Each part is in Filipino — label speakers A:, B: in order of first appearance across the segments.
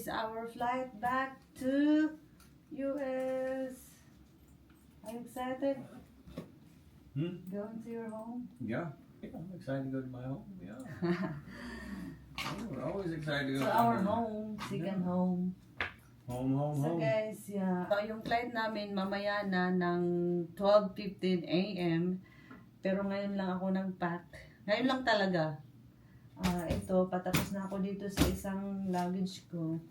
A: our flight back to US. Are you excited? Going to your home?
B: Yeah. I'm excited to go to my home. Yeah. We're always excited to go
A: So
B: to
A: our home, second home.
B: Home.
A: So guys, yeah. So yung flight namin mamaya na ng 12:15 a.m. Pero ngayon lang ako nag-pack. Ngayon lang talaga. Ito, patapos na ako dito sa isang luggage ko.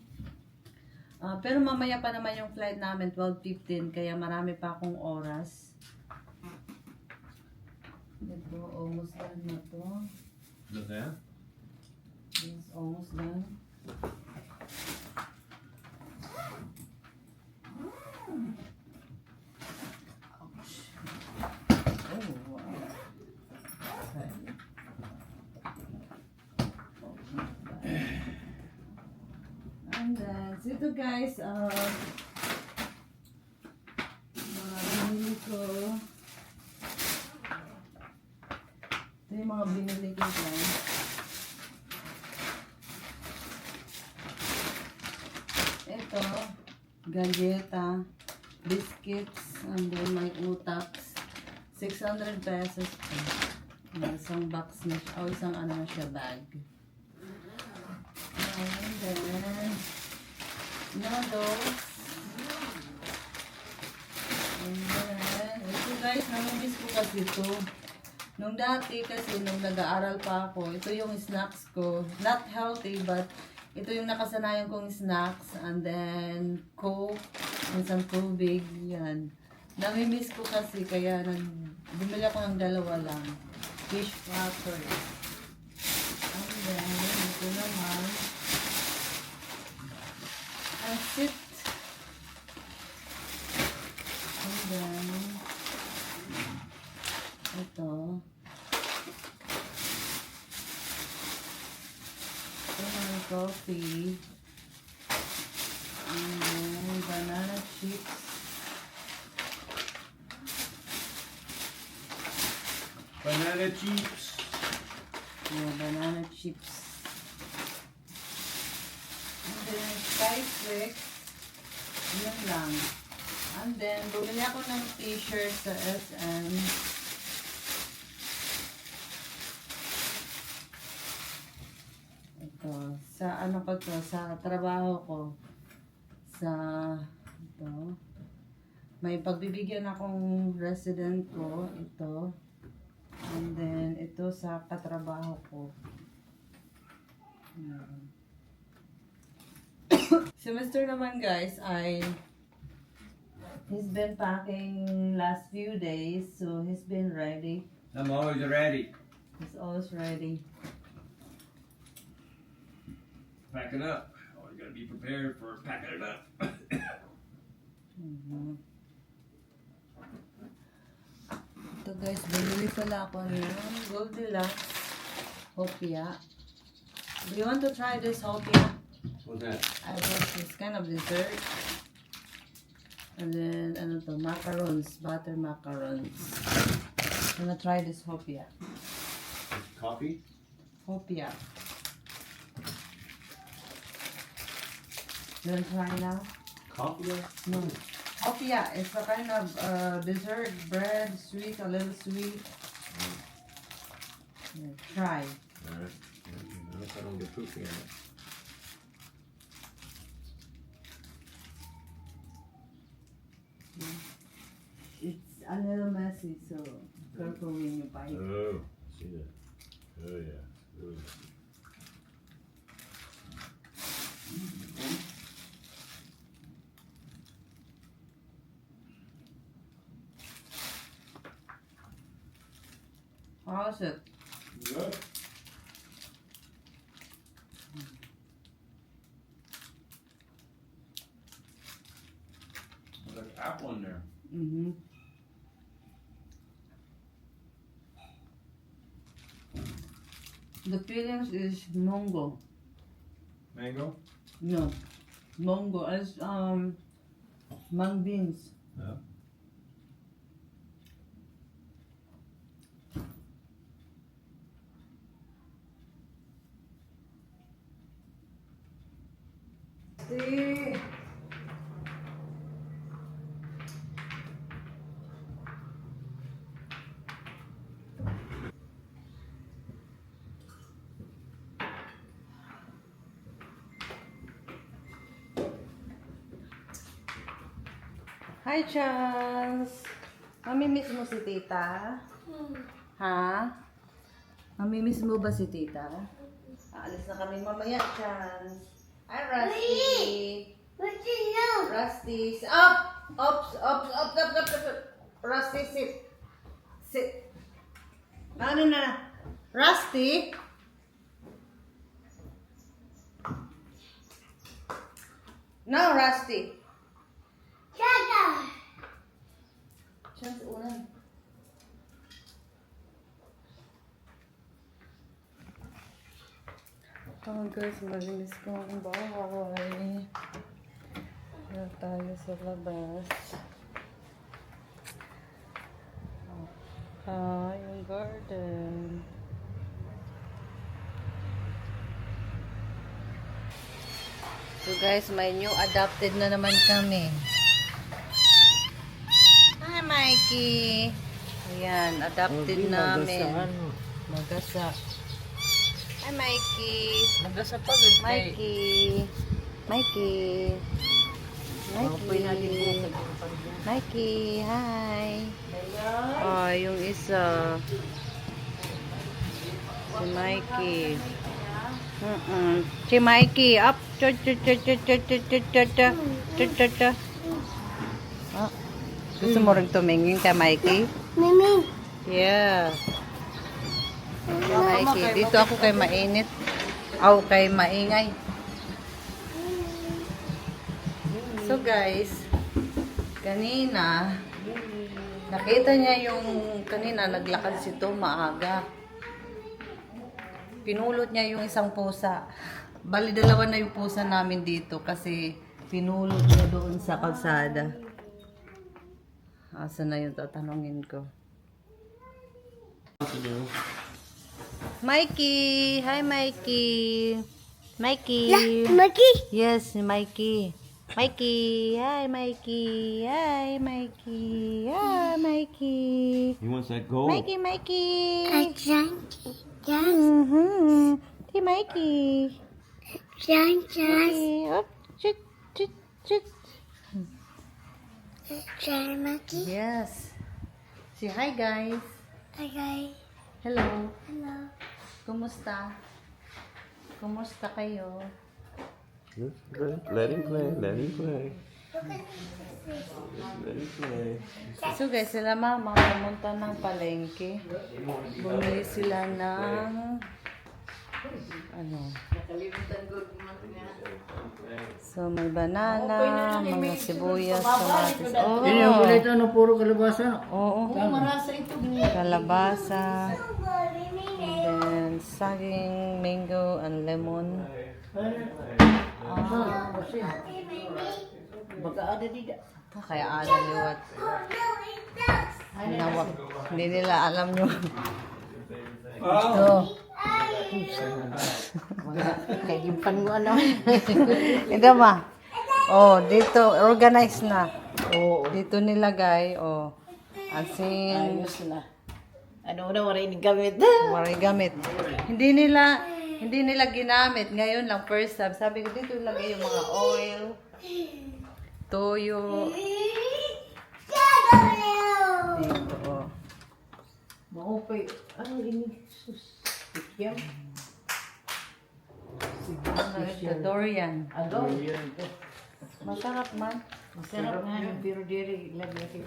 A: Pero mamaya pa naman yung flight namin, 12:15, kaya marami pa akong oras. Ito, almost done na to.
B: Look there.
A: It's almost done. Ouch. Oh, wow. Okay. And then, so ito guys, mga binili ko. Ito yung mga binili ko guys. Ito, galleta, biscuits, and then may utaks. 600 pesos. Isang box na siya, o isang ano na siya, bag. And then, noodles. And then, ito guys, namimiss ko kasi ito. Nung dati kasi, nung nag-aaral pa ako, ito yung snacks ko. Not healthy, but ito yung nakasanayan kong snacks. And then, Coke, isang tubig, yan. Namimiss ko kasi, kaya bumili ako ng dalawa lang. Fish crackers. And then, ito naman, sit. And then, ito yung coffee. And then, banana chips.
B: Banana chips.
A: Yeah, banana chips. And then, spice Rick. Yun lang. And then, bumili ako ng t-shirt sa SM. Ito. Sa ano ko to? Sa trabaho ko. Sa ito. May pagbibigyan akong resident ko. Ito. And then, ito sa katrabaho ko. Ayan. Si Mr. naman guys he's been packing last few days, so he's been ready.
B: I'm always ready.
A: He's always ready.
B: Pack it up. Always gotta be prepared for packing it up.
A: Ito guys, bumili pala ako ng Goldilocks Hopia. Do you want to try this Hopia?
B: What's that?
A: I guess it's kind of dessert. And then, ano to, macarons, butter macarons. I'm gonna try this Hopia.
B: Coffee?
A: Hopia. You wanna try now?
B: Coffee?
A: No. Hopia, it's a kind of dessert, bread, sweet, a little sweet. Yeah, try.
B: Alright. Unless I don't get poopy in it.
A: It's a little messy, so careful when you bite.
B: Oh, see that. Oh yeah. Ooh.
A: How's it?
B: Good. There's an apple in there.
A: Mm-hmm. The fillings is mango.
B: Mango?
A: No, mango. It's mung beans.
B: Yeah.
A: Rusty! Hi, Chance! Mamimiss mo si tita? Ha? Mamimiss mo ba si tita? Aalis na kami mamaya, Chance. Hi, Rusty! Rusty, up! Up! Rusty, sit. Sit. Ano na? Rusty? No, Rusty. Chance, unan. Oh guys, malinis ko ang bahay. Wala tayo sa labas. Yung garden. So guys, may new adopted na naman kami. Hi Mikey! Ayan, adopted namin. Magasa. Hi Mikey!
B: Magasa pa,
A: Mikey! Mikey! Mikey! Mikey! Hi! Oh, yung isa. Si Mikey. Si Mikey, up! Gusto mo rin tumingin kay Mikey?
C: Mimi.
A: Yeah. Mikey, dito ako kay mainit. Aw, kay maingay. So guys, kanina, nakita niya yung, kanina naglakad si Tom maaga. Pinulot niya yung isang pusa. Bali, dalawa na yung pusa namin dito kasi pinulot niya doon sa kalsada. Asa na yung tatanungin ko? Mikey! Hi, Mikey! Mikey!
C: Maki.
A: Yes, Mikey. Mikey! Hi, Mikey! Hi, Mikey! Hi, Mikey!
B: He wants that gold.
A: Mikey!
C: Yes.
A: Hey, Mikey!
C: Yes.
A: Mikey! Up! Chit! Chit! Chit!
C: Maki.
A: Yes. Say hi, guys.
C: Okay.
A: Hello.
C: Hello.
A: Kumusta? Kumusta kayo?
B: Let him play. Let him play. Let him play.
A: So guys, sila mama pumunta ng palengke. Bumili sila ng ano? So may banana, mga sibuyas, kamatis. Oh,
B: Ini ang kulit ano, puro kalabasa.
A: oo. Kalabasa. And then saging, mango, and lemon. Kaya ada liwat. Nawak. Hindi nila alam nyo. Ito.
C: Kaya gimpan mo ano.
A: Ito ma. Oh, dito. Organized na. Oh, dito nilagay. Oh. Asin.
C: na. Ano na wala yung gamit.
A: Maray gamit. Hindi nila ginamit. Ngayon lang, first time. Sabi ko, dito ilagay yung mga oil, toyo. Dito, oh.
C: Maupay. Ano ini? Sus. Ikyam.
A: Ano ito? Dorian.
C: Ano?
A: Masarap man.
C: Masarap nga yung pero diri lagi.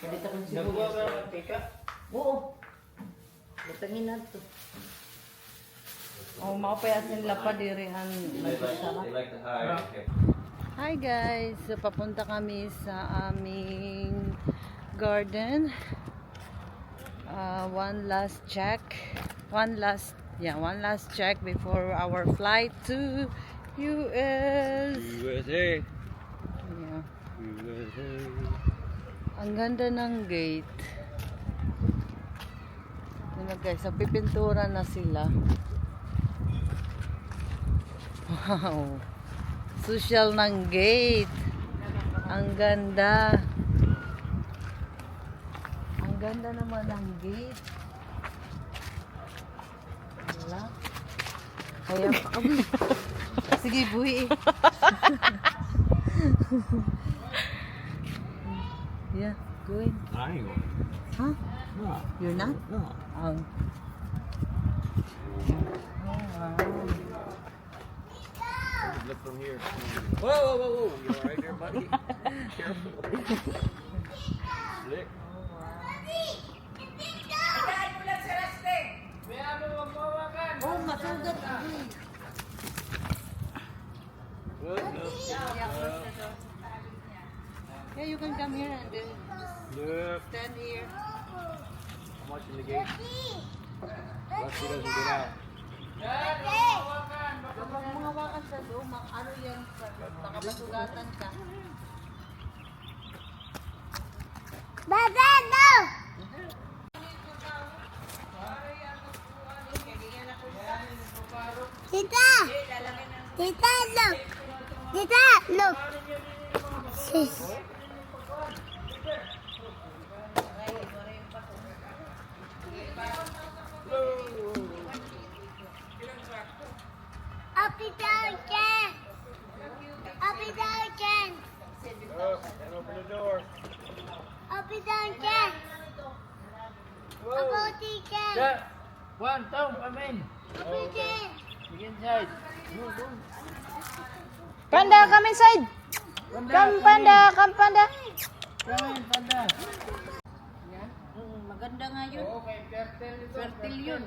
C: Salita kong sibuyas. Oo. Batangin na ito.
A: Oh, makapayasin nila pa dirihan. Masarap.
B: They like to hide.
A: Hi guys! So, papunta kami sa aming garden. One last check. One last check before our flight to US.
B: USA.
A: Yeah.
B: USA.
A: Ang ganda ng gate. ano guys, pipintura na sila. Wow. Social ng gate. Ang ganda. Ang ganda naman ng gate. Wala. Kaya pa. Sige, buhi. Yeah, good.
B: I ain't going.
A: Huh?
B: No.
A: You're not?
B: No.
A: Oh, wow.
B: Look from here. Whoa, whoa, whoa, whoa. You all right there, buddy? Careful. Slick.
A: Oh, masugat.
B: Good.
A: Yeah, you can come here and then
B: Look.
A: stand here.
B: I'm watching the game. Rusty doesn't get out.
A: Kapag mga wakas sa doon, ano yan, baka masugatan ka.
D: Baba, no! Tita! Tita, look! Tita, look! Sis. Up and down again! Up and down again!
B: And open the door.
D: Up and down again! Up and again!
C: One, two, come in.
D: Up again!
C: Inside.
E: Panda, come inside. Come, Panda, come, Panda.
C: Come in, Panda. Maganda nga yun. Fertile yun.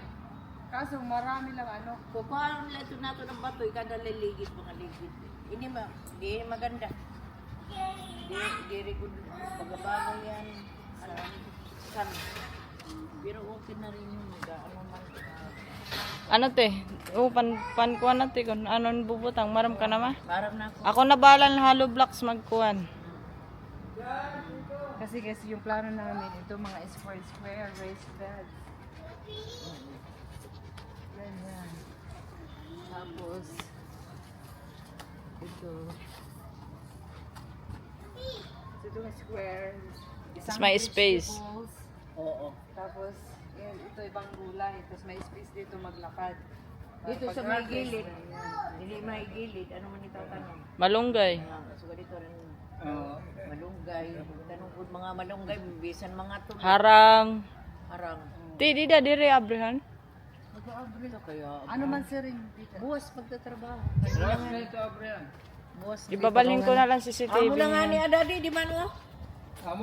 A: Kaso marami lang ano.
C: Kukuha nila ito nato ng bato, kada liligid, mga ligid. Hindi maganda. Hindi rigod. Pagbabago yan. San. Pero okay na rin yun. Ano man.
E: Ano te? Pankuan na te. Kung anon bubutang, maram ka naman.
C: Parang na ako.
E: Ako na balan hollow blocks magkuhan.
A: Kasi yung plano namin, ito mga square raised beds. Ganyan. Tapos, ito yung square.
E: It's my space.
A: vegetables.
C: Oo.
A: Tapos, yun, ito ibang gulay. Tapos may space dito maglakad.
C: Dito sa may
A: Pag-harvest
C: gilid.
A: na yan.
C: Hindi may gilid. Ano man itatanong?
E: Malunggay.
C: So dito rin. Malunggay. Tanong ko mga malunggay. Bisan mga to.
E: Harang.
C: Harang.
E: Ti, di da dire abrihan.
C: Mag-aabri na kaya.
A: Ano man sir rin dito?
C: Buwas pagtatrabaho. Buwas.
E: Ibabalhin ko na lang
C: Amo
E: CCTV.
C: na nga ni Adadi, di man mo?
A: So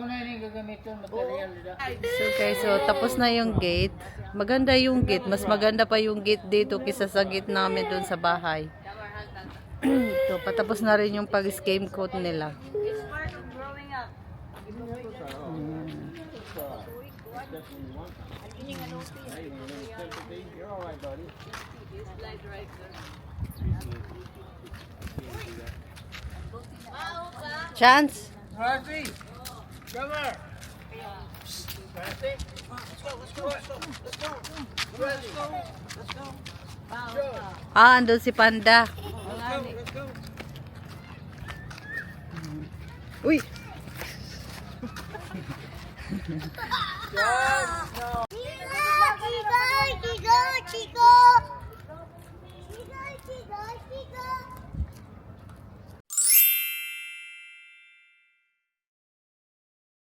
A: guys, so tapos na yung gate. Maganda yung gate. Mas maganda pa yung gate dito kisa sa gate namin doon sa bahay. Ito, patapos na rin yung pag-scheme coat nila.
B: You're all right, buddy.
A: Chance?
B: Rusty, come here. Rusty,
A: Ah, andun si Panda.
B: let's go.
A: Uy!
D: Chico! Chico! Chico!